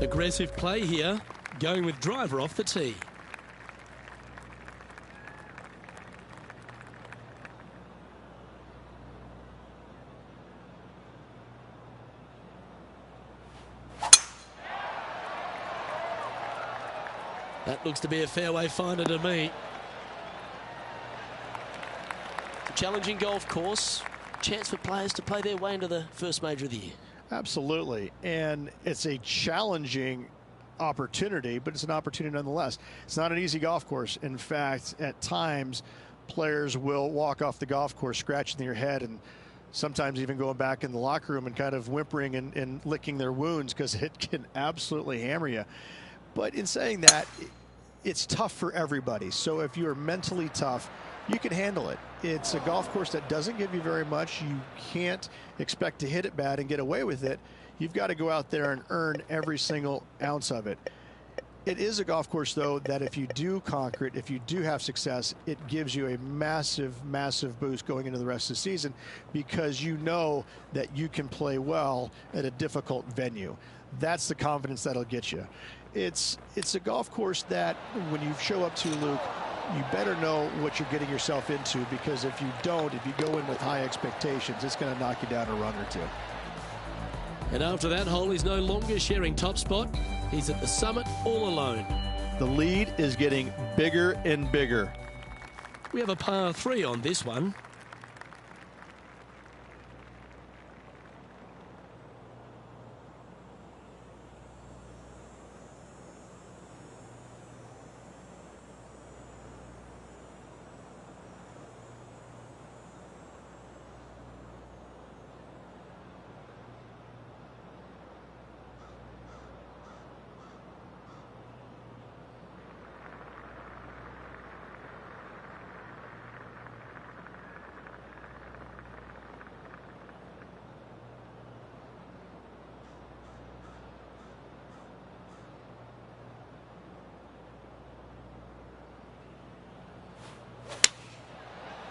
Aggressive play here, going with driver off the tee. That looks to be a fairway finder to me. It's a challenging golf course. Chance for players to play their way into the first major of the year. Absolutely. And it's a challenging opportunity, but it's an opportunity nonetheless. It's not an easy golf course. In fact, at times, players will walk off the golf course scratching their head and sometimes even going back in the locker room and kind of whimpering and licking their wounds because it can absolutely hammer you. But in saying that, it's tough for everybody. So if you're mentally tough, you can handle it. It's a golf course that doesn't give you very much. You can't expect to hit it bad and get away with it. You've got to go out there and earn every single ounce of it. It is a golf course, though, that if you do conquer it, if you do have success, it gives you a massive, massive boost going into the rest of the season because you know that you can play well at a difficult venue. That's the confidence that'll get you. It's a golf course that when you show up to, Luke, you better know what you're getting yourself into, because if you don't, if you go in with high expectations, it's going to knock you down a run or two. And after that hole, he's no longer sharing top spot. He's at the summit all alone. The lead is getting bigger and bigger. We have a par 3 on this one.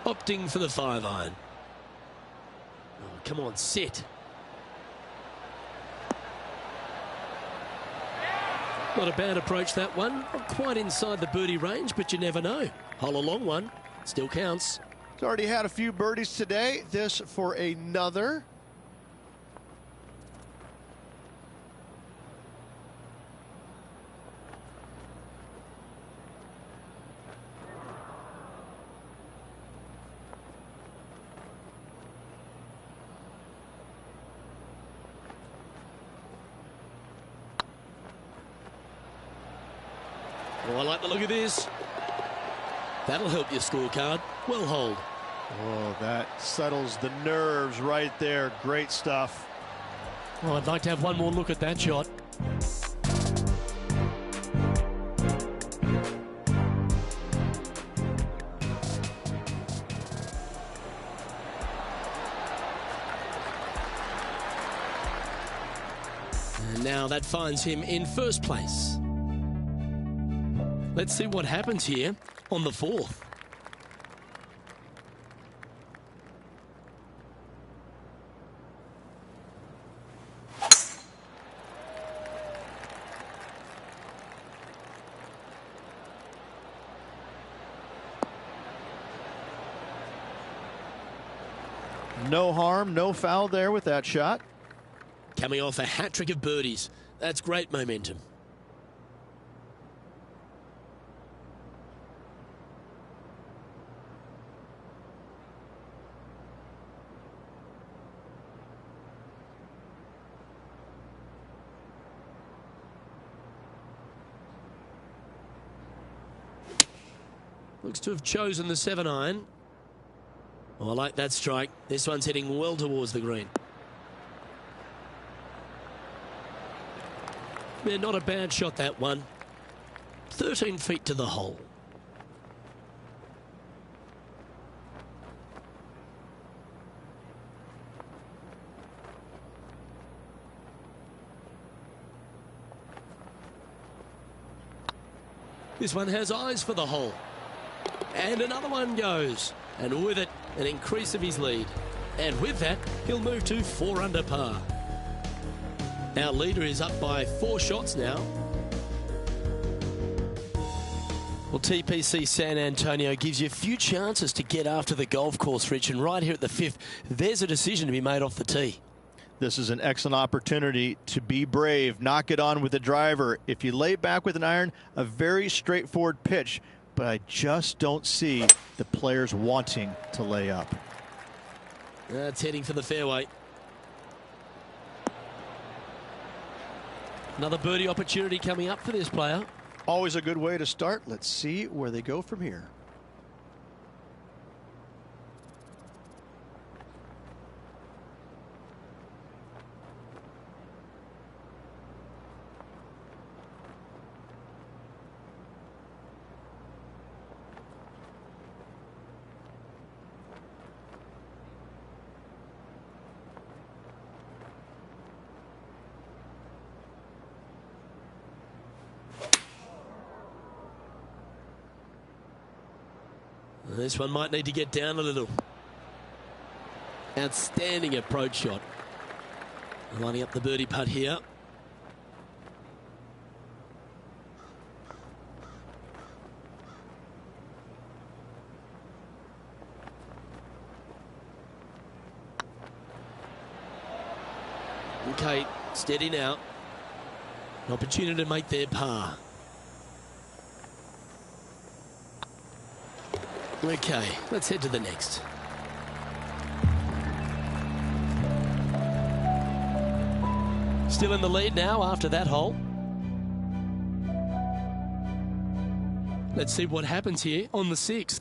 Opting for the 5-iron. Oh, come on, sit. Not a bad approach, that one. Not quite inside the birdie range, but you never know. Hole a long one. Still counts. He's already had a few birdies today. This for another. Oh, I like the look of this. That'll help your scorecard. Well hold. Oh, that settles the nerves right there. Great stuff. Oh, I'd like to have one more look at that shot. And now that finds him in first place. Let's see what happens here on the 4th. No harm, no foul there with that shot. Coming off a hat-trick of birdies. That's great momentum. Looks to have chosen the 7-iron. Oh, I like that strike. This one's heading well towards the green. Yeah, not a bad shot, that one. 13 feet to the hole. This one has eyes for the hole. And another one goes. And with it, an increase of his lead. And with that, he'll move to 4 under par. Our leader is up by 4 shots now. Well, TPC San Antonio gives you a few chances to get after the golf course, Rich, and right here at the 5th, there's a decision to be made off the tee. This is an excellent opportunity to be brave, knock it on with the driver. If you lay back with an iron, a very straightforward pitch, but I just don't see the players wanting to lay up. That's heading for the fairway. Another birdie opportunity coming up for this player. Always a good way to start. Let's see where they go from here. This one might need to get down a little. Outstanding approach shot. Lining up the birdie putt here. Okay, steady now. An opportunity to make their par. Okay, let's head to the next. Still in the lead now after that hole. Let's see what happens here on the 6th.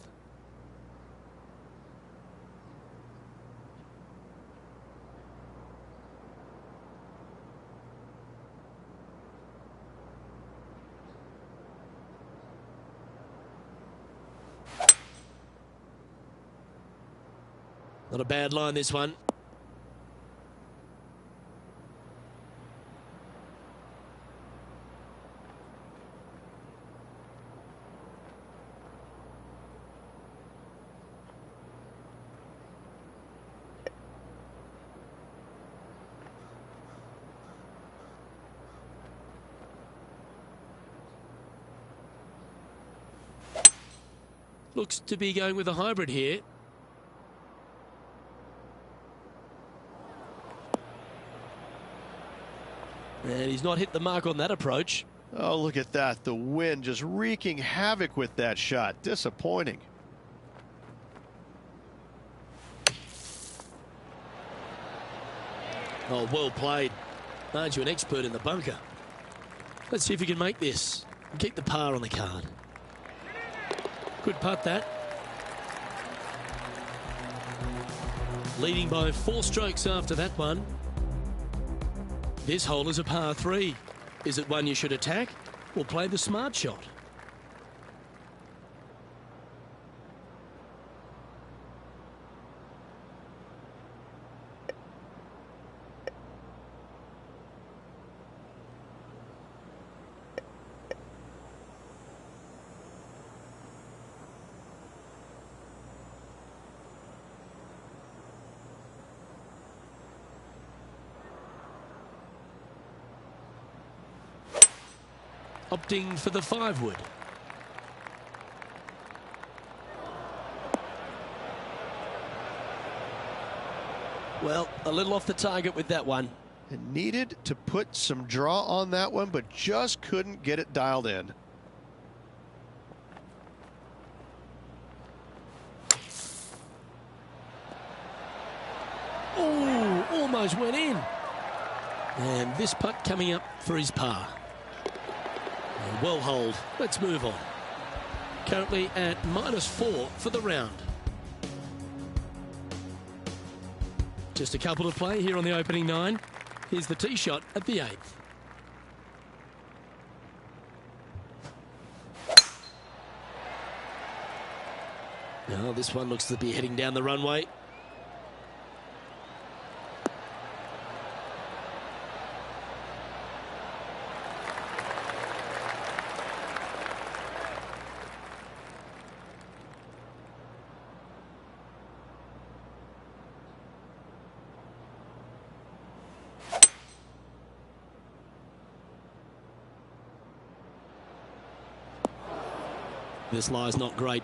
Not a bad line, this one. Looks to be going with a hybrid here. And he's not hit the mark on that approach. Oh, look at that. The wind just wreaking havoc with that shot. Disappointing. Oh, well played. Aren't you an expert in the bunker? Let's see if he can make this and keep the par on the card. Good putt, that. Leading by 4 strokes after that one. This hole is a par 3. Is it one you should attack or play the smart shot? Opting for the 5-wood. Well, a little off the target with that one. It needed to put some draw on that one, but just couldn't get it dialed in. Oh, almost went in. And this putt coming up for his par. Well holed. Let's move on. Currently at -4 for the round. Just a couple to play here on the opening 9. Here's the tee shot at the 8th. Now this one looks to be heading down the runway. This lie's not great.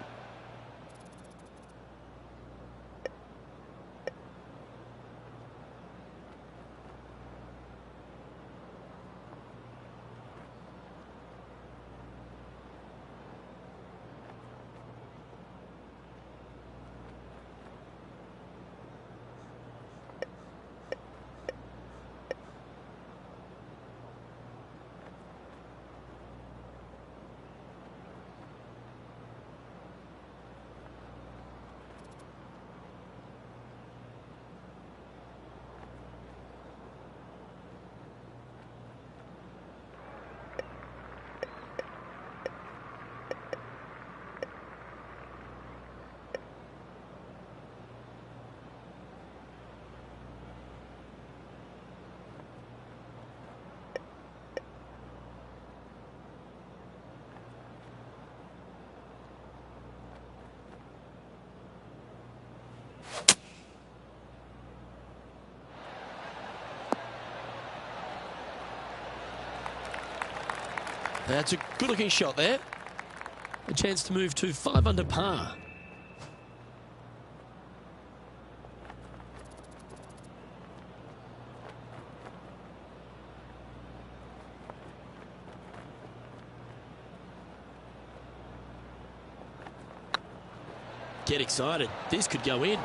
That's a good-looking shot there. A chance to move to 5 under par. Get excited. This could go in.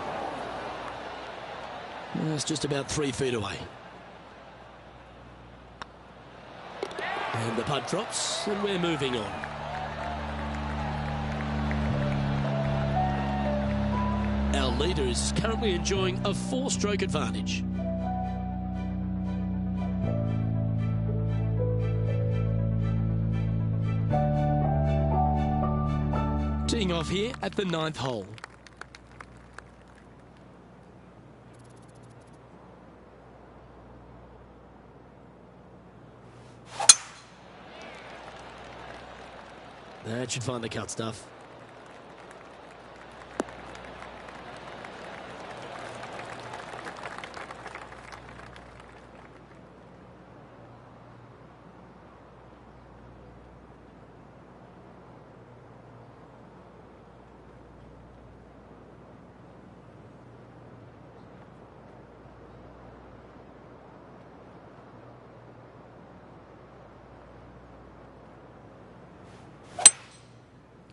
It's just about 3 feet away. And the putt drops, and we're moving on. Our leader is currently enjoying a 4-stroke advantage. Teeing off here at the 9th hole. That should find the cut stuff.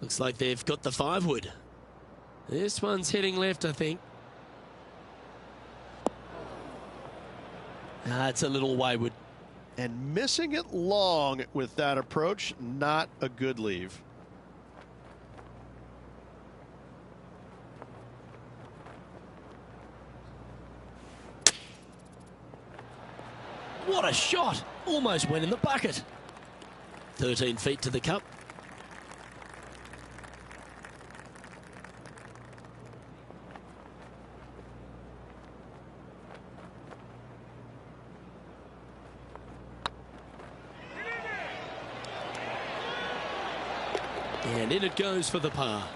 Looks like they've got the 5-wood. This one's heading left, I think. It's a little wayward. And missing it long with that approach, not a good leave. What a shot! Almost went in the bucket. 13 feet to the cup. And in it goes for the par.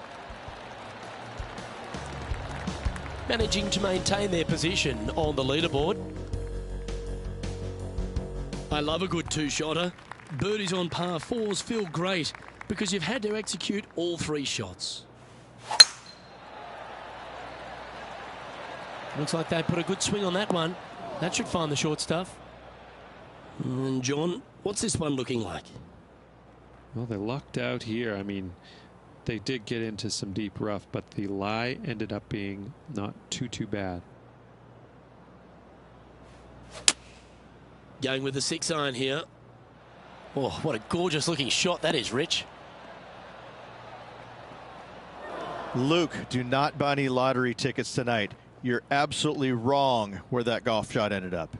Managing to maintain their position on the leaderboard. I love a good 2-shotter. Birdies on par 4s feel great because you've had to execute all 3 shots. Looks like they put a good swing on that one. That should find the short stuff. And John, what's this one looking like? Well, they lucked out here. I mean, they did get into some deep rough, but the lie ended up being not too bad. Going with the 6-iron here. Oh, what a gorgeous looking shot that is, Rich. Luke, do not buy any lottery tickets tonight. You're absolutely wrong where that golf shot ended up.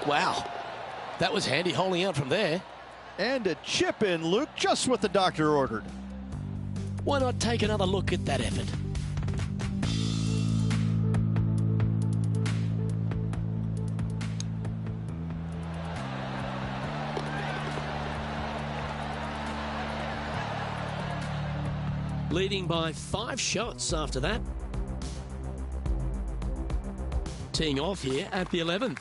Wow, that was handy holding out from there. And a chip in, Luke, just what the doctor ordered. Why not take another look at that effort? Leading by 5 shots after that. Teeing off here at the 11th.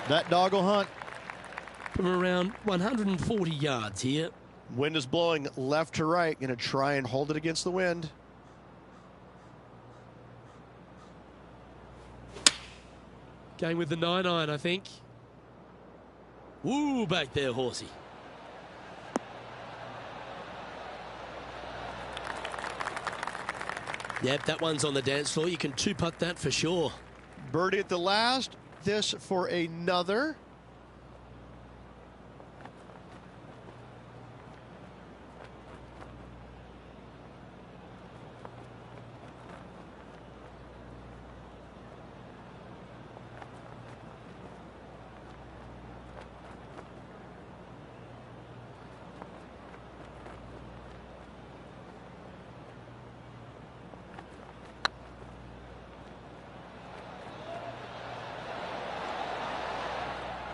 That dog will hunt. From around 140 yards here. Wind is blowing left to right. Going to try and hold it against the wind. Going with the 9-iron, I think. Woo, back there, Horsey. Yep, that one's on the dance floor. You can two-putt that for sure. Birdie at the last. This for another.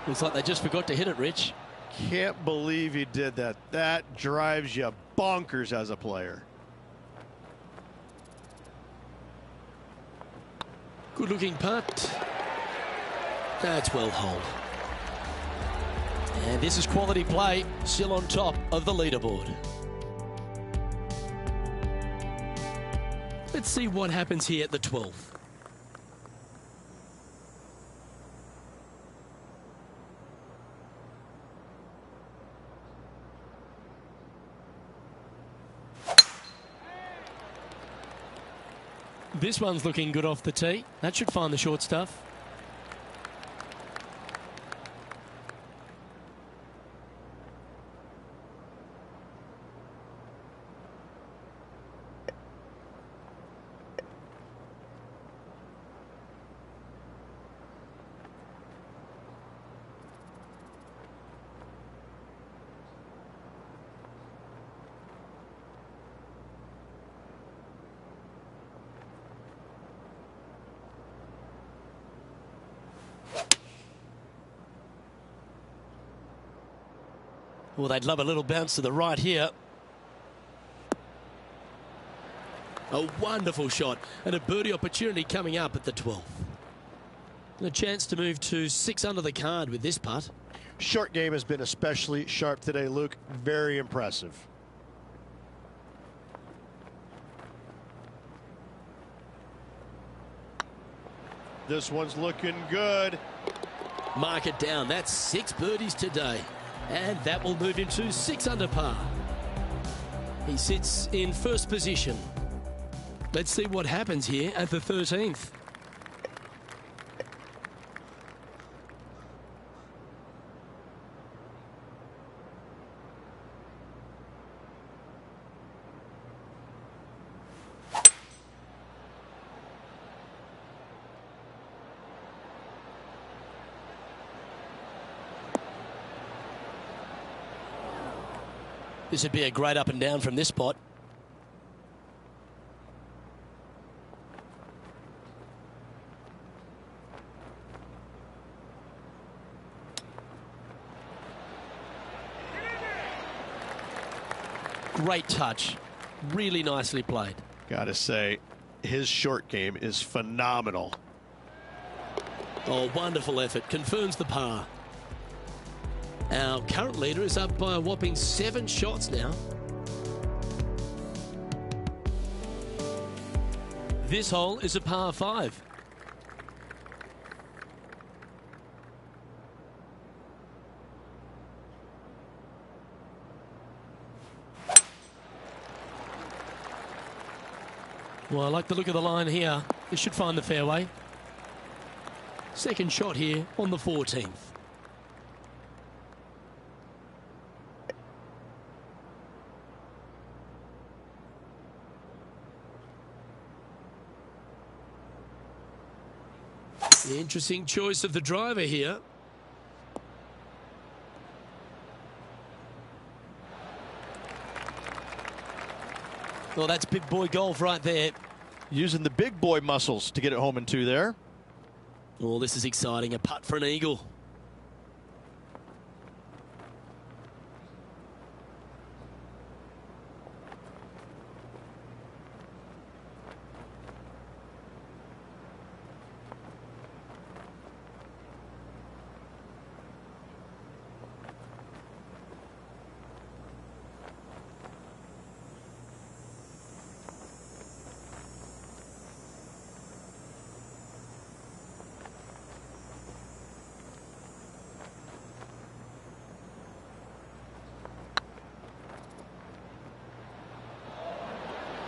Looks like they just forgot to hit it, Rich. Can't believe he did that. That drives you bonkers as a player. Good looking putt. That's well holed. And this is quality play, still on top of the leaderboard. Let's see what happens here at the 12th. This one's looking good off the tee. That should find the short stuff. Well, they'd love a little bounce to the right here. A wonderful shot and a birdie opportunity coming up at the 12th. And a chance to move to 6 under the card with this putt. Short game has been especially sharp today, Luke. Very impressive. This one's looking good. Mark it down. That's 6 birdies today. And that will move him to 6 under par. He sits in first position. Let's see what happens here at the 13th. This would be a great up and down from this spot. Great touch. Really nicely played. Gotta say, his short game is phenomenal. Oh, wonderful effort. Confirms the par. Our current leader is up by a whopping 7 shots now. This hole is a par 5. Well, I like the look of the line here. This should find the fairway. Second shot here on the 14th. The interesting choice of the driver here. Well, that's big boy golf right there. Using the big boy muscles to get it home in 2 there. Oh, this is exciting. A putt for an eagle.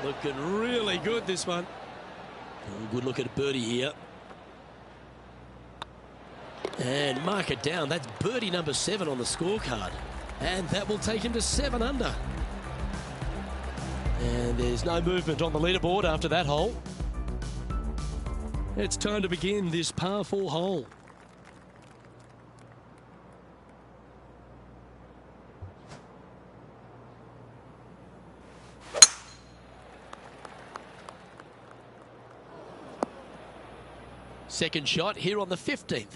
Looking really good, this one. Good look at birdie here. And mark it down. That's birdie number 7 on the scorecard. And that will take him to 7 under. And there's no movement on the leaderboard after that hole. It's time to begin this par 4 hole. Second shot here on the 15th.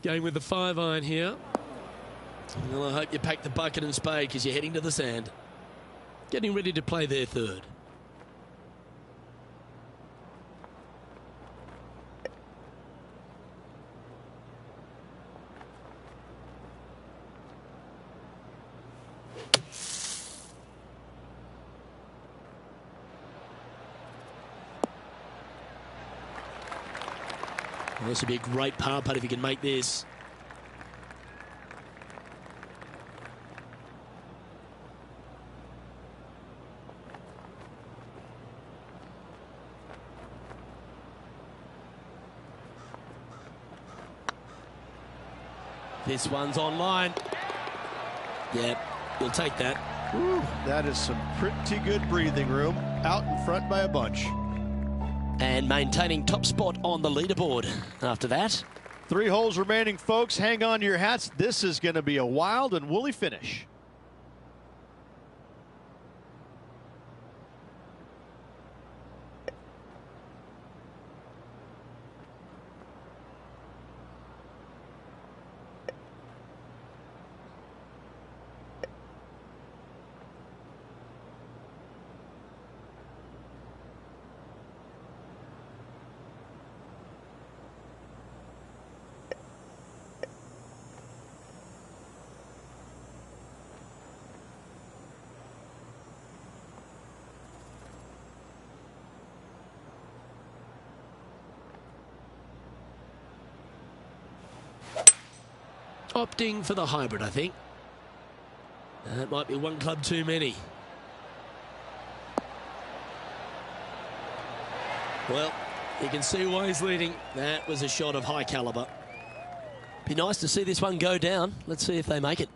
Going with the 5-iron here. Well, I hope you pack the bucket and spade because you're heading to the sand. Getting ready to play their third. Well, this would be a great par putt if you can make this. This one's online. Yep, you'll take that. Woo, that is some pretty good breathing room. Out in front by a bunch. And maintaining top spot on the leaderboard after that. 3 holes remaining, folks. Hang on to your hats. This is going to be a wild and woolly finish. Opting for the hybrid, I think. That might be one club too many. Well, you can see why he's leading. That was a shot of high caliber. Be nice to see this one go down. Let's see if they make it.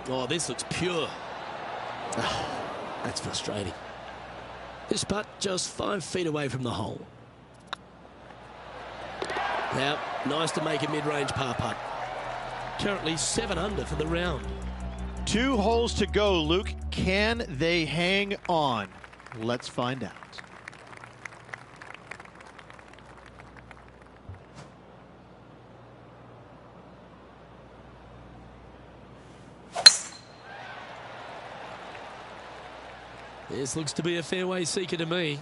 Oh, this looks pure. Oh, that's frustrating. This putt just 5 feet away from the hole. Now, nice to make a mid-range par putt. Currently 7 under for the round. 2 holes to go, Luke. Can they hang on? Let's find out. This looks to be a fairway seeker to me.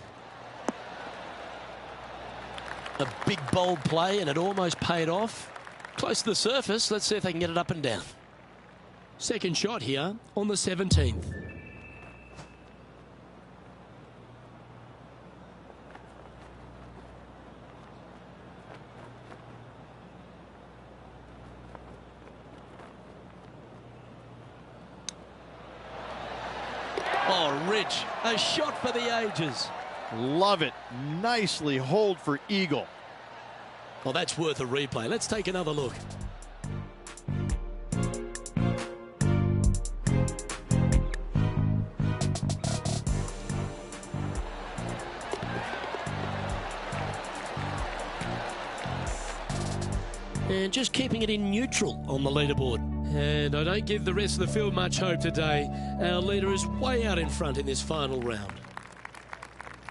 A big, bold play, and it almost paid off. Close to the surface. Let's see if they can get it up and down. Second shot here on the 17th. Oh, Rich, a shot for the ages. Love it. Nicely holed for eagle. Well, that's worth a replay. Let's take another look. And just keeping it in neutral on the leaderboard. And I don't give the rest of the field much hope today. Our leader is way out in front in this final round.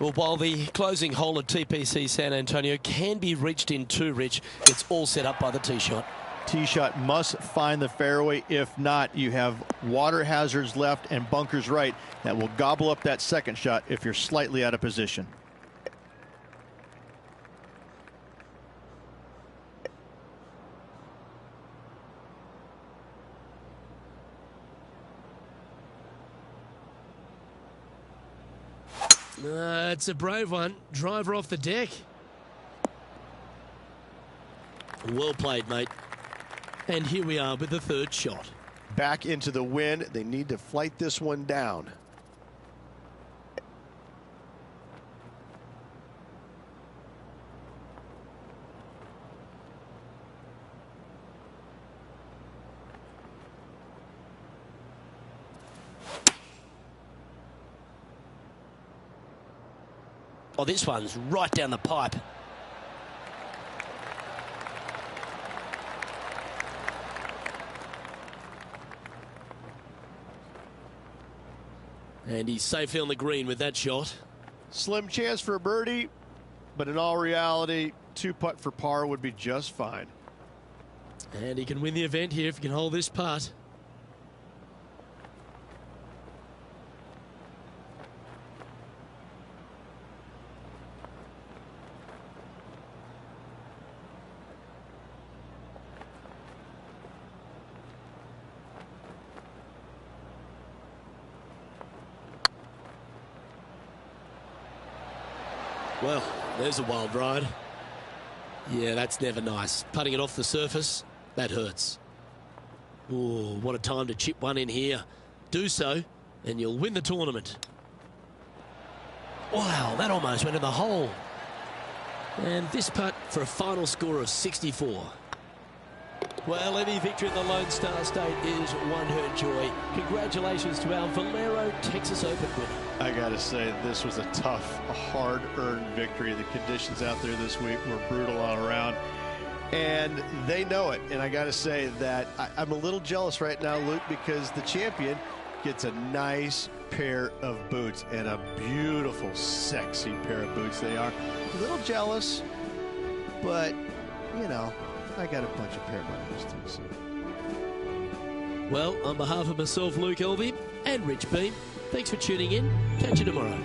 Well, while the closing hole at TPC San Antonio can be reached in 2, Rich, it's all set up by the tee shot. Tee shot must find the fairway. If not, you have water hazards left and bunkers right that will gobble up that second shot if you're slightly out of position. It's a brave one. Driver off the deck. Well played, mate. And here we are with the third shot. Back into the wind. They need to flight this one down. Oh, this one's right down the pipe. And he's safely on the green with that shot. Slim chance for a birdie, but in all reality, 2-putt for par would be just fine. And he can win the event here if he can hold this putt. Well, there's a wild ride. Yeah, that's never nice. Putting it off the surface, that hurts. Oh, what a time to chip one in here. Do so, and you'll win the tournament. Wow, that almost went in the hole. And this putt for a final score of 64. Well, any victory in the Lone Star State is one hurt joy. Congratulations to our Valero Texas Open winner. I got to say, this was a tough, hard-earned victory. The conditions out there this week were brutal all around, and they know it. And I got to say that I'm a little jealous right now, Luke, because the champion gets a nice pair of boots, and a beautiful, sexy pair of boots they are. A little jealous, but, you know, I got a bunch of pair of those things. So. Well, on behalf of myself, Luke Elvey, and Rich Beam, thanks for tuning in. Catch you tomorrow.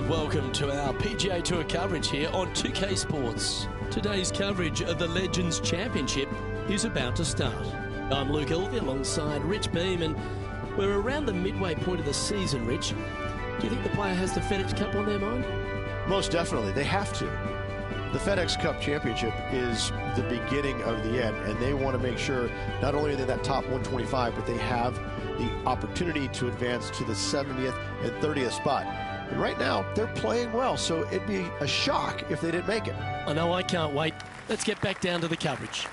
and welcome to our PGA Tour coverage here on 2K Sports. Today's coverage of the Legends Championship is about to start. I'm Luke Elvey alongside Rich Beam, and we're around the midway point of the season, Rich. Do you think the player has the FedEx Cup on their mind? Most definitely. They have to. The FedEx Cup Championship is the beginning of the end, and they want to make sure not only are they that top 125, but they have the opportunity to advance to the 70th and 30th spot. And right now, they're playing well, so it'd be a shock if they didn't make it. I know, I can't wait. Let's get back down to the coverage.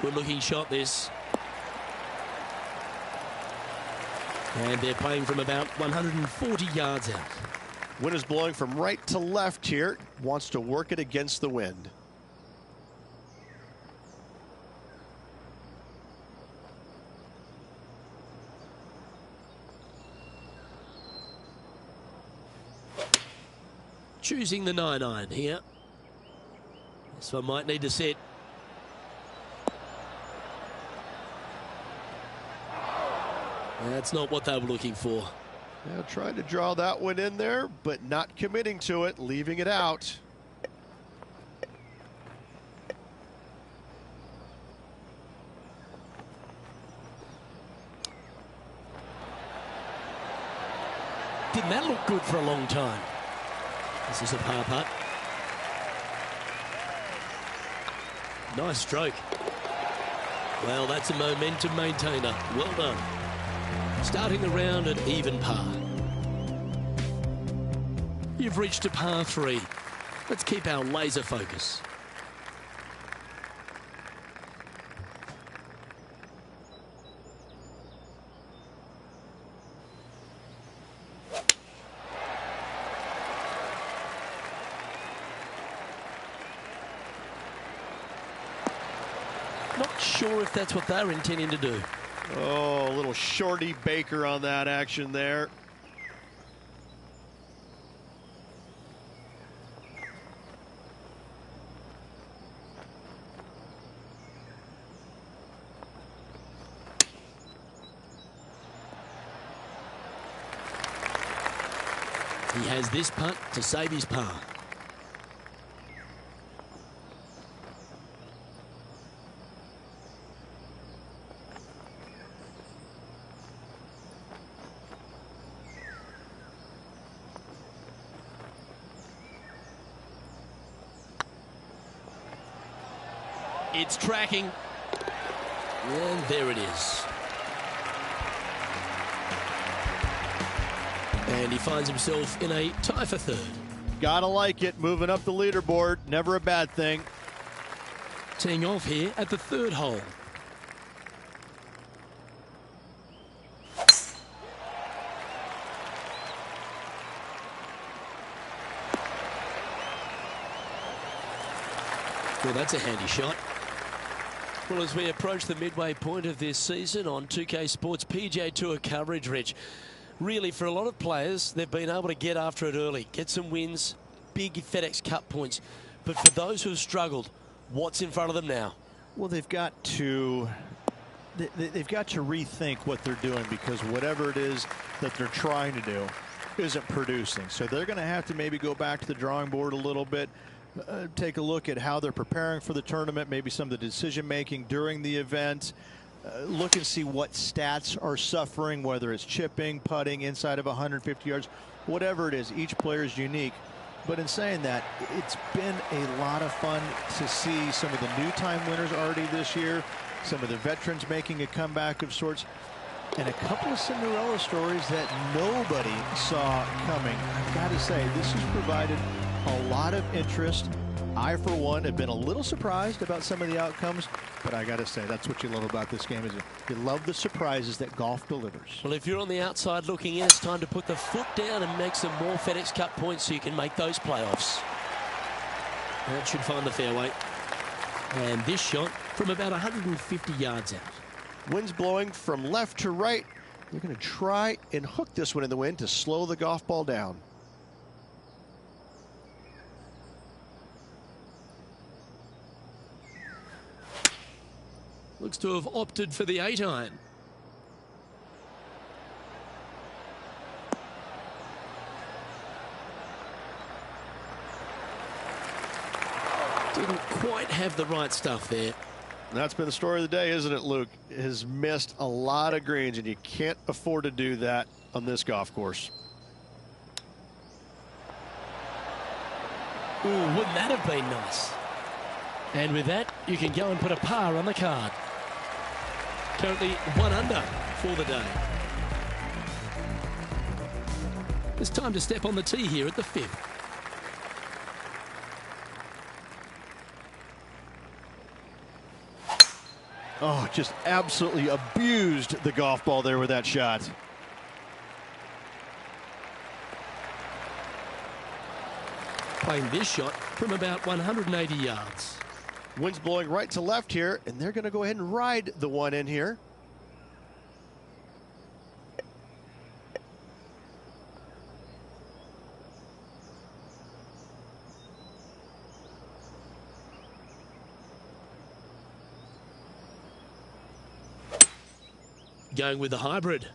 Good-looking shot, this. And they're playing from about 140 yards out. Wind is blowing from right to left here. Wants to work it against the wind. Choosing the 9-iron here. This one might need to set. That's not what they were looking for. Yeah, trying to draw that one in there, but not committing to it, leaving it out. Didn't that look good for a long time? This is a par putt. Nice stroke. Well, that's a momentum maintainer. Well done. Starting the round at even par. You've reached a par 3. Let's keep our laser focus. Not sure if that's what they're intending to do. Oh, a little shorty Baker on that action there. He has this putt to save his par. It's tracking. And there it is. And he finds himself in a tie for third. Gotta like it, moving up the leaderboard, never a bad thing. Teeing off here at the third hole. Well, that's a handy shot. Well, as we approach the midway point of this season on 2K Sports PGA Tour coverage, Rich, really for a lot of players, they've been able to get after it early, get some wins, big FedEx Cup points. But for those who have struggled, what's in front of them now? Well, they've got to rethink what they're doing, because whatever it is that they're trying to do isn't producing. So they're going to have to maybe go back to the drawing board a little bit. Take a look at how they're preparing for the tournament, maybe some of the decision making during the event. Look and see what stats are suffering, whether it's chipping, putting inside of 150 yards, whatever it is. Each player is unique. But in saying that, it's been a lot of fun to see some of the new time winners already this year, some of the veterans making a comeback of sorts, and a couple of Cinderella stories that nobody saw coming. I've got to say, this has provided a lot of interest. I, for one, have been a little surprised about some of the outcomes, but I got to say, that's what you love about this game, is you love the surprises that golf delivers. Well, if you're on the outside looking in, it's time to put the foot down and make some more FedEx Cup points so you can make those playoffs. That should find the fairway. And this shot from about 150 yards out. Wind's blowing from left to right. They're going to try and hook this one in the wind to slow the golf ball down. Looks to have opted for the 8-iron. Didn't quite have the right stuff there. That's been the story of the day, isn't it, Luke? Has missed a lot of greens, and you can't afford to do that on this golf course. Ooh, wouldn't that have been nice? And with that, you can go and put a par on the card. Currently 1 under for the day. It's time to step on the tee here at the 5th. Oh, just absolutely abused the golf ball there with that shot. Playing this shot from about 180 yards. Wind's blowing right to left here, and they're going to go ahead and ride the one in here. Going with the hybrid.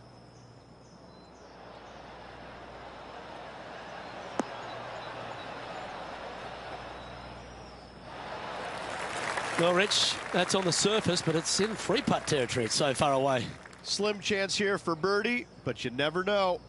Well, Rich, that's on the surface, but it's in three-putt territory. It's so far away. Slim chance here for birdie, but you never know.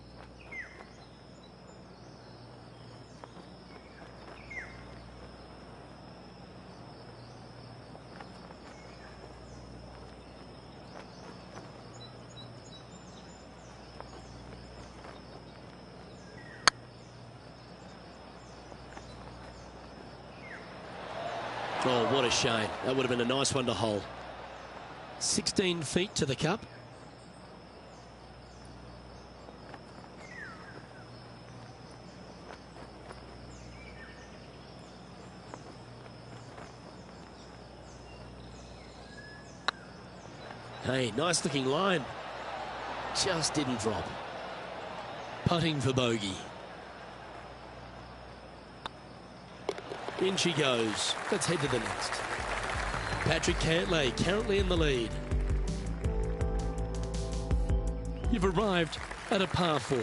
Oh, what a shame. That would have been a nice one to hole. 16 feet to the cup. Hey, nice looking line. Just didn't drop. Putting for bogey. In she goes. Let's head to the next. Patrick Cantlay currently in the lead. You've arrived at a par 4.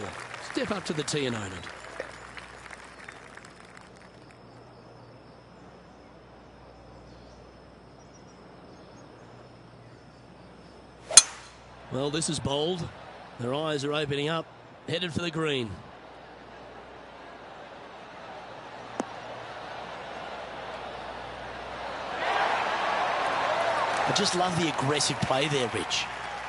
Step up to the tee and own it. Well, this is bold. Their eyes are opening up. Headed for the green. I just love the aggressive play there, Rich.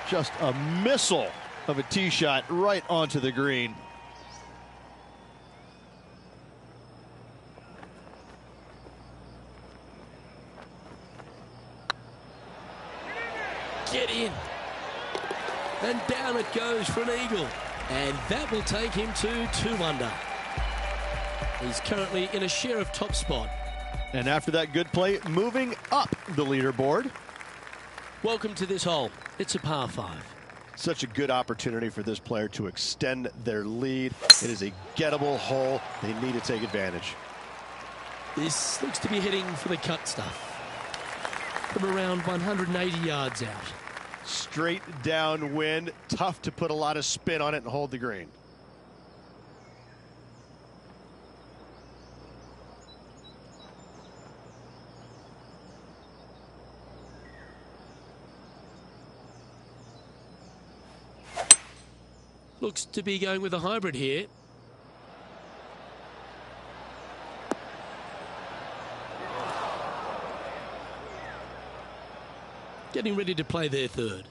Just a missile of a tee shot right onto the green. Get in. And down it goes for an eagle. And that will take him to 2 under. He's currently in a share of top spot. And after that good play, moving up the leaderboard. Welcome to this hole. It's a par 5. Such a good opportunity for this player to extend their lead. It is a gettable hole. They need to take advantage. This looks to be heading for the cut stuff. From around 180 yards out. Straight downwind. Tough to put a lot of spin on it and hold the green. Looks to be going with a hybrid here. Getting ready to play their third.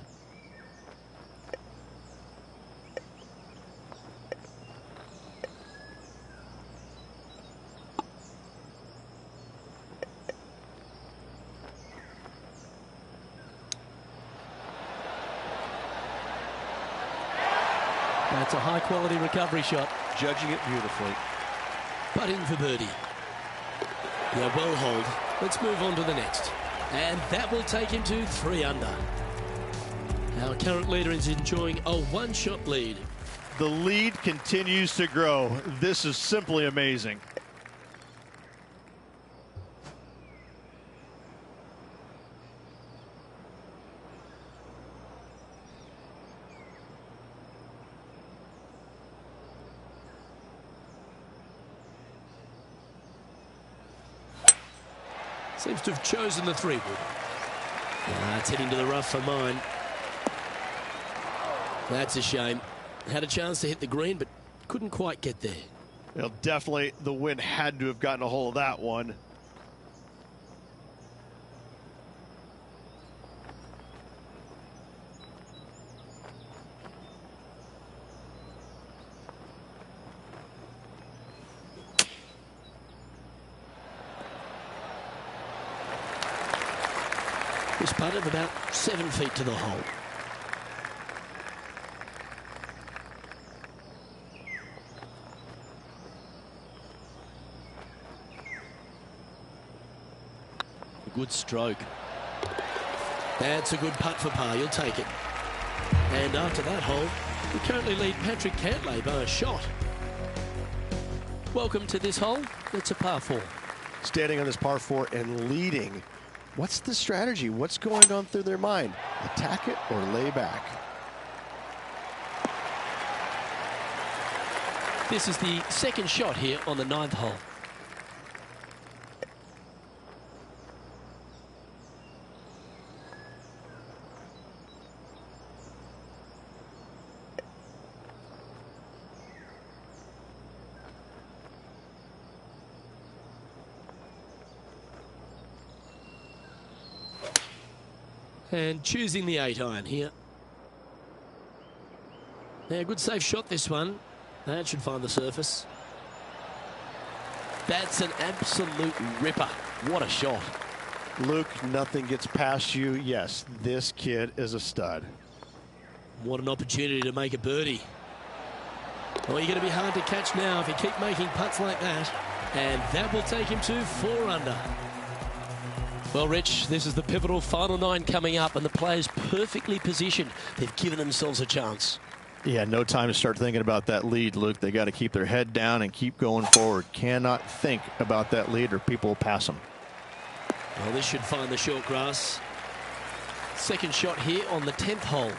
That's a high-quality recovery shot. Judging it beautifully. Putting for birdie. Yeah, well hold. Let's move on to the next. And that will take him to 3 under. Our current leader is enjoying a one-shot lead. The lead continues to grow. This is simply amazing. Seems to have chosen the 3-wood. It's heading to the rough for mine. That's a shame. Had a chance to hit the green, but couldn't quite get there. Well, definitely the wind had to have gotten a hold of that one. This putt of about 7 feet to the hole. A good stroke. That's a good putt for par. You'll take it. And after that hole, we currently lead Patrick Cantlay by a shot. Welcome to this hole. It's a par 4. Standing on this par 4 and leading. What's the strategy? What's going on through their mind? Attack it or lay back? This is the second shot here on the 9th hole. And choosing the 8-iron here. Yeah, good safe shot this one. That should find the surface. That's an absolute ripper. What a shot. Luke, nothing gets past you. Yes, this kid is a stud. What an opportunity to make a birdie. Oh, you're going to be hard to catch now if you keep making putts like that. And that will take him to 4 under. Well, Rich, this is the pivotal final 9 coming up, and the players perfectly positioned. They've given themselves a chance. Yeah, no time to start thinking about that lead, Luke. They got to keep their head down and keep going forward. Cannot think about that lead or people will pass them. Well, this should find the short grass. Second shot here on the 10th hole.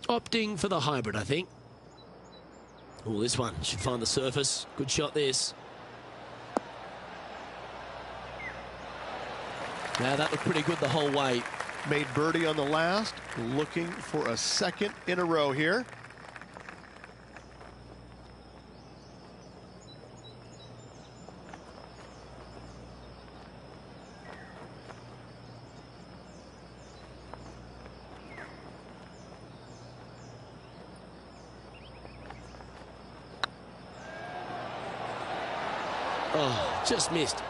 Opting for the hybrid, I think. Oh, this one should find the surface. Good shot, this. Now, that looked pretty good the whole way. Made birdie on the last. Looking for a second in a row here. Oh, just missed.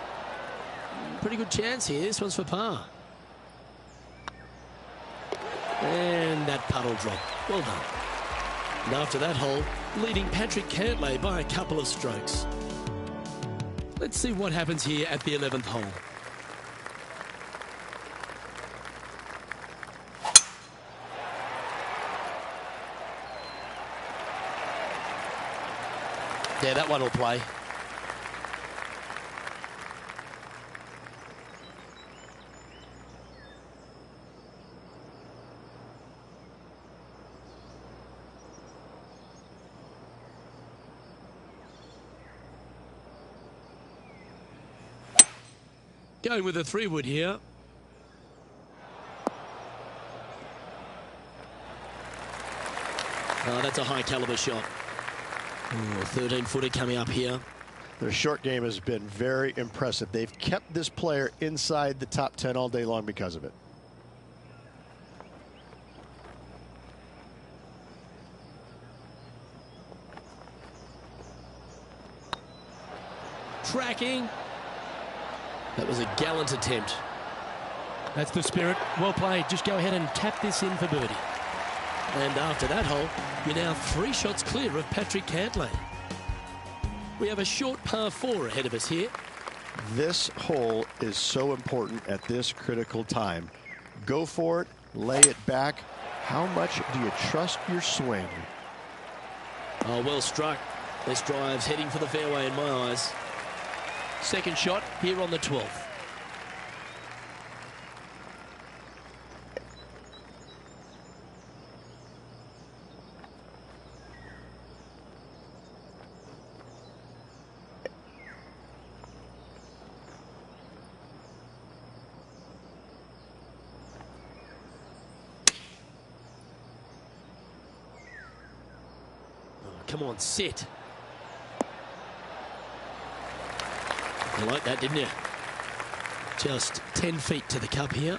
Pretty good chance here. This one's for par. And that putt will drop. Well done. And after that hole, leading Patrick Cantlay by a couple of strokes. Let's see what happens here at the 11th hole. Yeah, that one will play. Going with a 3-wood here. Oh, that's a high caliber shot. Oh, 13-footer coming up here. Their short game has been very impressive. They've kept this player inside the top 10 all day long because of it. Tracking. That was a gallant attempt. That's the spirit. Well played. Just go ahead and tap this in for birdie. And after that hole, you're now 3 shots clear of Patrick Cantlay. We have a short par 4 ahead of us here. This hole is so important at this critical time. Go for it, lay it back. How much do you trust your swing? Oh, well struck. This drive's heading for the fairway in my eyes. Second shot here on the 12th. Come on, sit. You like that, didn't you? Just 10 feet to the cup here.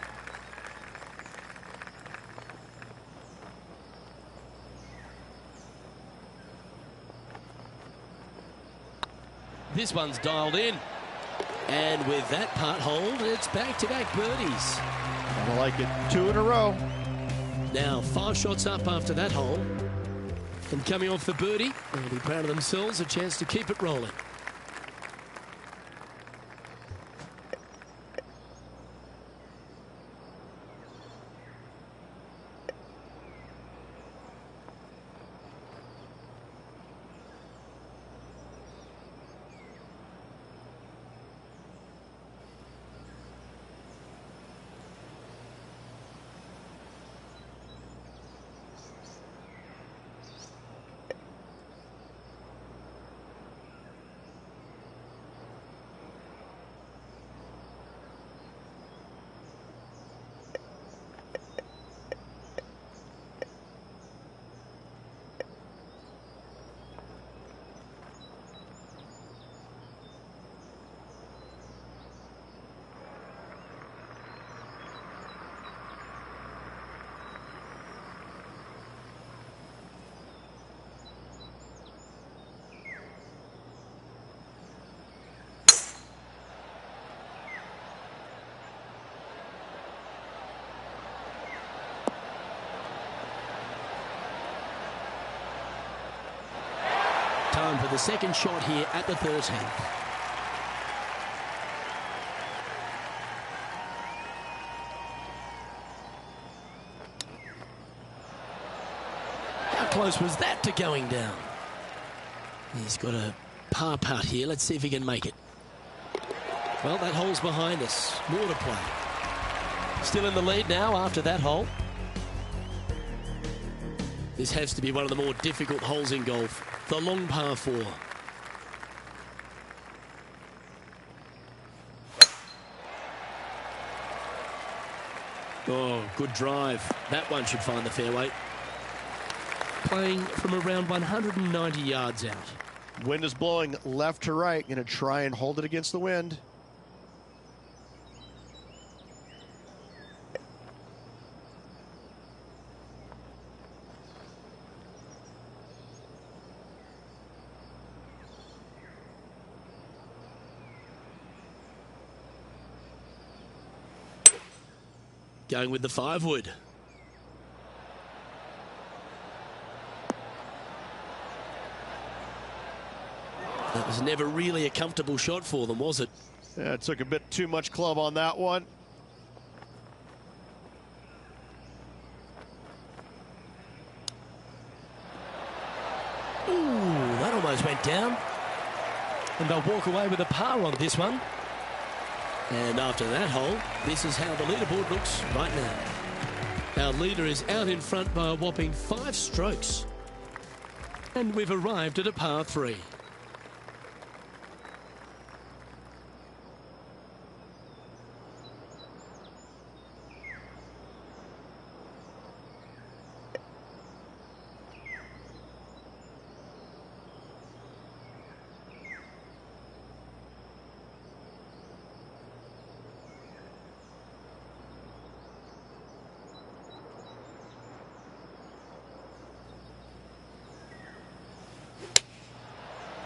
This one's dialed in. And with that putt hold, it's back-to-back birdies. I like it. 2 in a row. Now 5 shots up after that hole. And coming off the birdie, they'll be proud of themselves, a chance to keep it rolling. Time for the second shot here at the 13th. How close was that to going down? He's got a par putt here. Let's see if he can make it. Well, that hole's behind us. More to play. Still in the lead now after that hole. This has to be one of the more difficult holes in golf. The long par 4. Oh, good drive. That one should find the fairway. Playing from around 190 yards out. Wind is blowing left to right. Going to try and hold it against the wind. Going with the 5-wood. That was never really a comfortable shot for them, was it? Yeah, it took a bit too much club on that one. Ooh, that almost went down. And they'll walk away with a par on this one. And after that hole, this is how the leaderboard looks right now. Our leader is out in front by a whopping 5 strokes. And we've arrived at a par 3.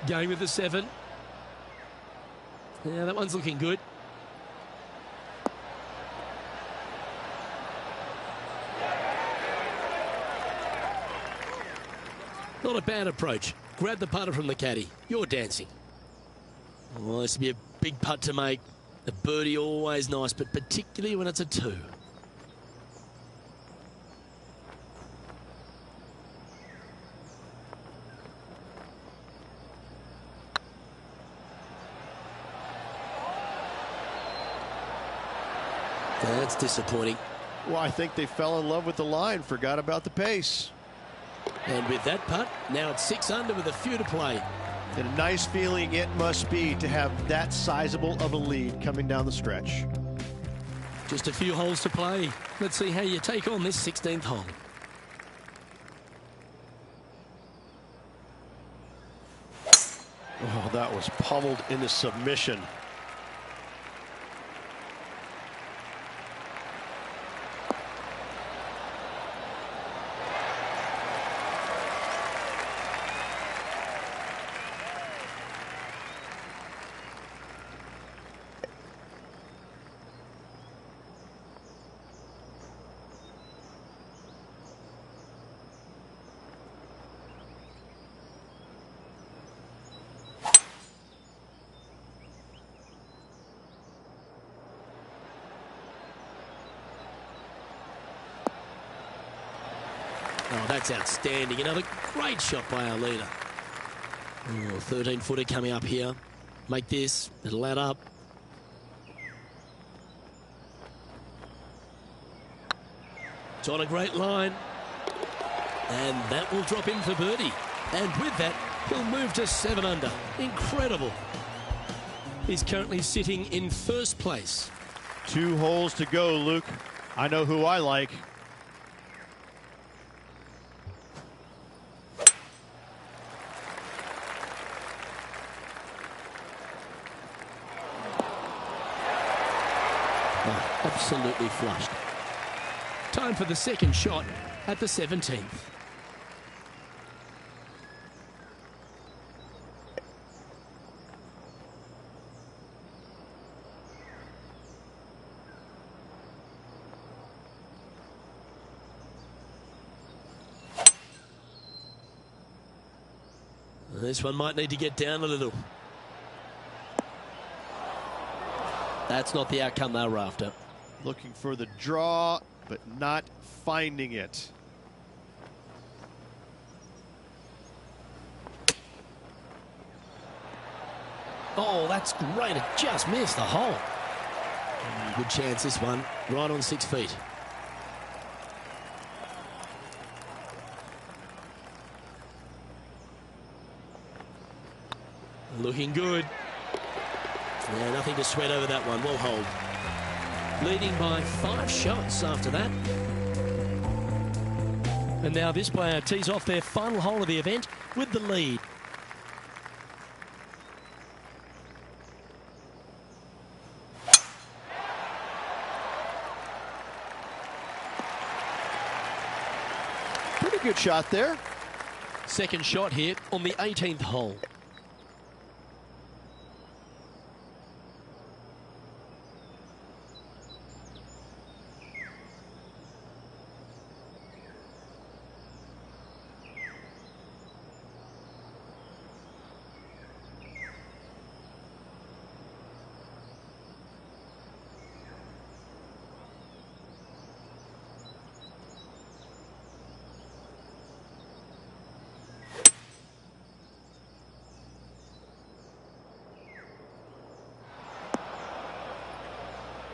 Going with the 7. Yeah, that one's looking good. Not a bad approach. Grab the putter from the caddy. You're dancing. Well, this would be a big putt to make. A birdie always nice, but particularly when it's a 2. That's disappointing. Well, I think they fell in love with the line, forgot about the pace. And with that putt, now it's 6 under with a few to play. And a nice feeling it must be to have that sizable of a lead coming down the stretch. Just a few holes to play. Let's see how you take on this 16th hole. Oh, that was pummeled into submission. Oh, that's outstanding. Another great shot by our leader. Oh, 13-footer coming up here. Make this. It'll add up. It's on a great line. And that will drop in for birdie. And with that, he'll move to 7 under. Incredible. He's currently sitting in first place. 2 holes to go, Luke. I know who I like. Oh, absolutely flushed. Time for the second shot at the 17th. This one might need to get down a little. That's not the outcome they were after. Looking for the draw, but not finding it. Oh, that's great. It just missed the hole. Good chance, this one. Right on 6 feet. Looking good. Yeah, nothing to sweat over that one. Well hold. Leading by 5 shots after that. And now this player tees off their final hole of the event with the lead. Pretty good shot there. Second shot here on the 18th hole.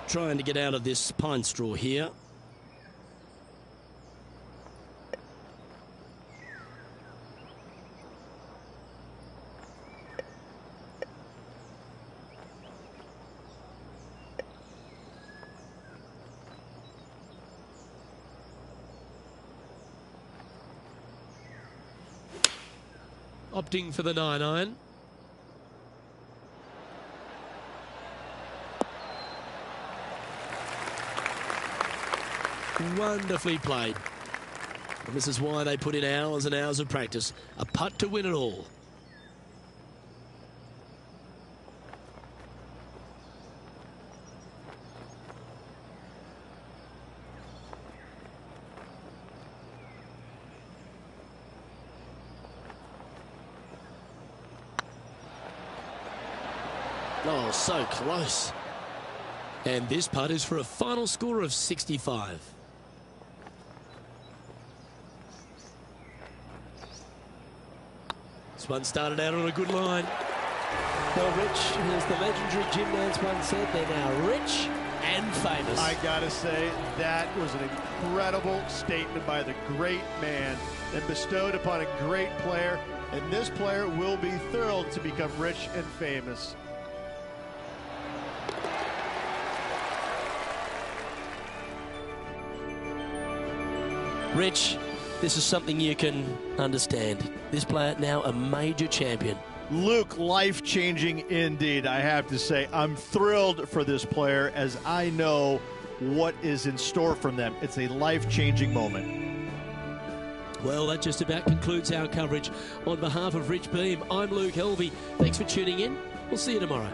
Trying to get out of this pine straw here. Opting for the 9-iron. Wonderfully played. And this is why they put in hours and hours of practice. A putt to win it all. Oh, so close. And this putt is for a final score of 65. This one started out on a good line. Well, Rich, as the legendary Jim Nance once said, they're now rich and famous. I gotta say, that was an incredible statement by the great man and bestowed upon a great player. And this player will be thrilled to become rich and famous. Rich, this is something you can understand. This player now a major champion. Luke, life-changing indeed, I have to say. I'm thrilled for this player as I know what is in store from them. It's a life-changing moment. Well, that just about concludes our coverage. On behalf of Rich Beem, I'm Luke Helvey. Thanks for tuning in. We'll see you tomorrow.